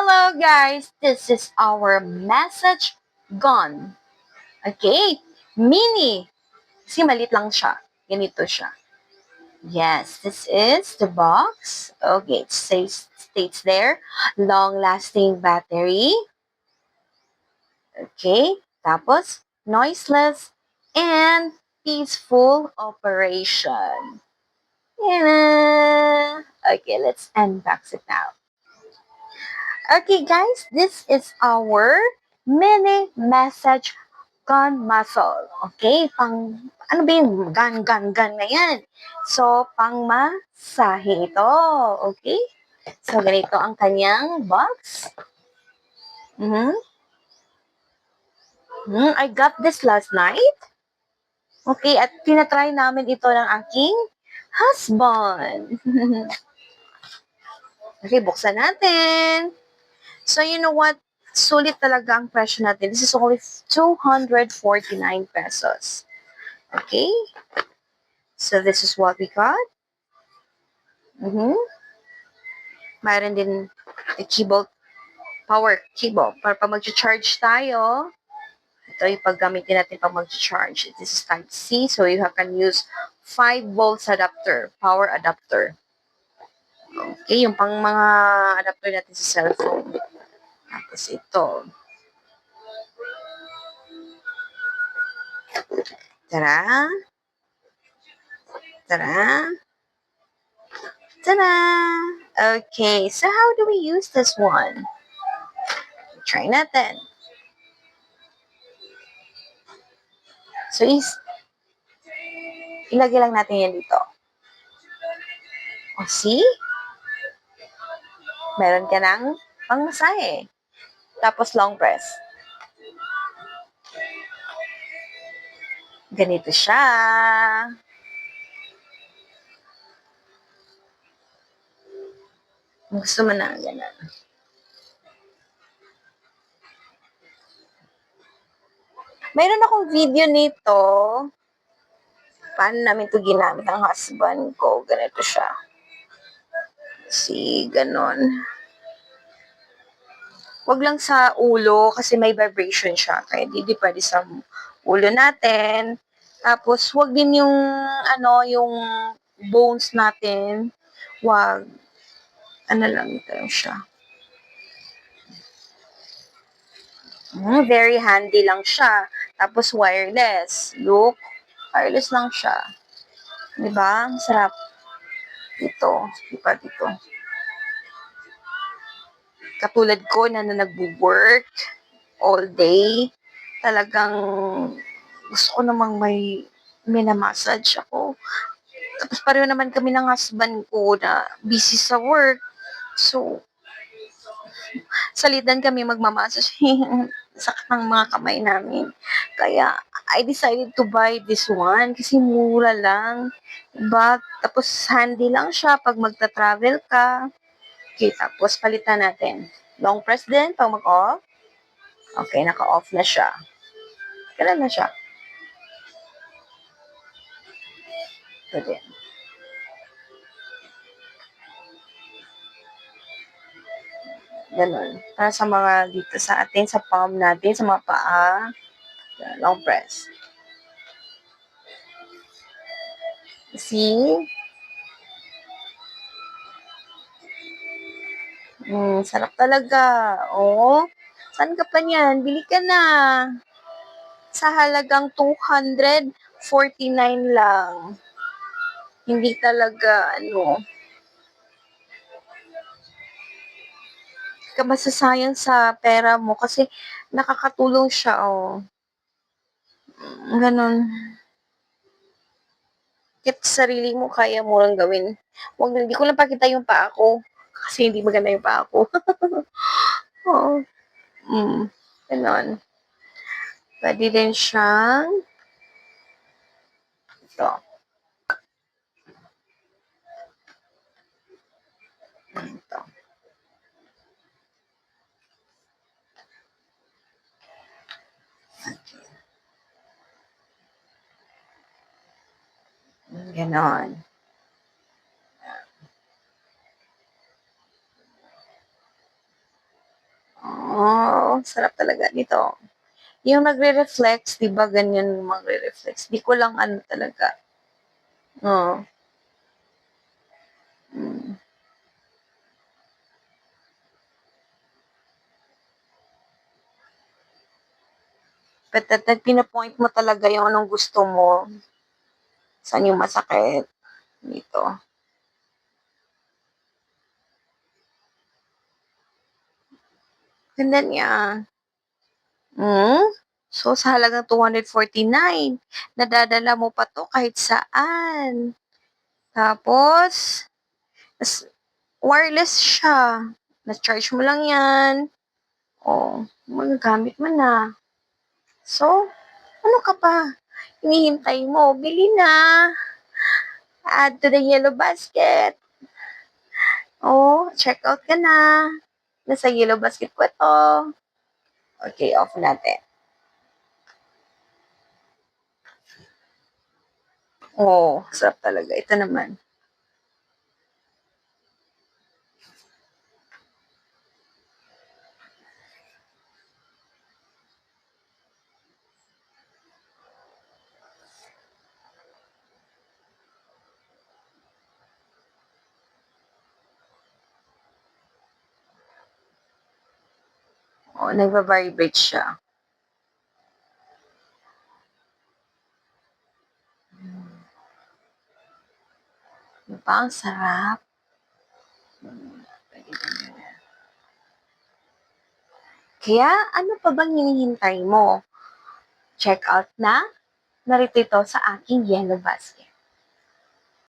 Hello guys, this is our message gun. Okay, mini. Kasi malit lang siya. Ganito siya. Yes, this is the box. Okay, it states there, long-lasting battery. Okay, tapos noiseless and peaceful operation. Yeah. Okay, let's unbox it now. Okay, guys, this is our mini message gun muzzle. Okay, ano ba yung gun na yan? So, pang masahe ito. Okay? So, ganito ang kanyang box. I got this last night. Okay, at tinatry namin ito ng aking husband. Okay, buksan natin. So, you know what? Sulit talaga ang presyo natin. This is only 249 pesos. Okay? So, this is what we got. Mayroon din cable, power cable. Para pag mag-charge tayo, ito yung paggamitin natin pag mag-charge. This is type C, so you can use 5 volts adapter, power adapter. Okay, yung pang mga adapter natin sa cellphone. Tapos ito. Tara. Tara. Ta-da! Okay, so how do we use this one? Try natin. So, ilagay lang natin yan dito. O, see? Meron ka ng pangmasahe. Tapos long press. Ganito siya. Gusto mo na ganun. Mayroon akong video nito. Paano namin ito ginamit ng husband ko. Ganito siya. See, ganon. Wag lang sa ulo kasi may vibration siya. Kaya hindi pwede sa ulo natin. Tapos, wag din yung, yung bones natin. Wag. Ano lang ito siya. Very handy lang siya. Tapos, wireless. Look. Wireless lang siya. Diba? Sarap. Dito. Diba dito? Katulad ko na nagbo-work all day. Talagang gusto ko namang may minamassage ako. Tapos pareho naman kami ng husband ko na busy sa work. So, salitan kami magmamassage. Sakit ng mga kamay namin. Kaya, I decided to buy this one kasi mura lang. Diba? Tapos, handy lang siya pag magta-travel ka. Okay, tapos palitan natin. Long press din pag mag-off. Okay, naka-off na siya. Kailan na siya? Ito din. Ganun. Para sa mga dito sa atin, sa palm natin, sa mga paa. Long press. See? Sarap talaga. Oo. Saan ka pa niyan? Bili ka na. Sa halagang 249 lang. Hindi talaga, ka masasayang sa pera mo kasi nakakatulong siya, oh. Ganon. Kahit sarili mo, kaya mo lang gawin. Hindi ko lang pakita yung paa ko. Kasi hindi maganda yung paa ko. Oo. Ganon. Pwede din siyang ito. Ito. Ganon. sarap talaga nito. Yung nagre-reflex, 'di ba ganyan magre-reflex. Di ko lang ano talaga. Oo. Mm. But pino-point mo talaga yung anong gusto mo. Saan yung masakit dito. Ganda niya. Hmm? So, sa halagang 249, nadadala mo pa 'to kahit saan. Tapos, tas wireless siya. Na-charge mo lang 'yan. Oh, magagamit mo na. So, ano ka pa hinihintay mo? Bili na. Add to the yellow basket. Oh, check out ka na. Nasa yellow basket ko 'to. Okay, off natin. Oh, sarap talaga. Ito naman. Oh, nagva-vibrate siya. Di ba ang sarap? Kaya ano pa bang hinihintay mo? Check out na. Narito ito sa aking yellow basket.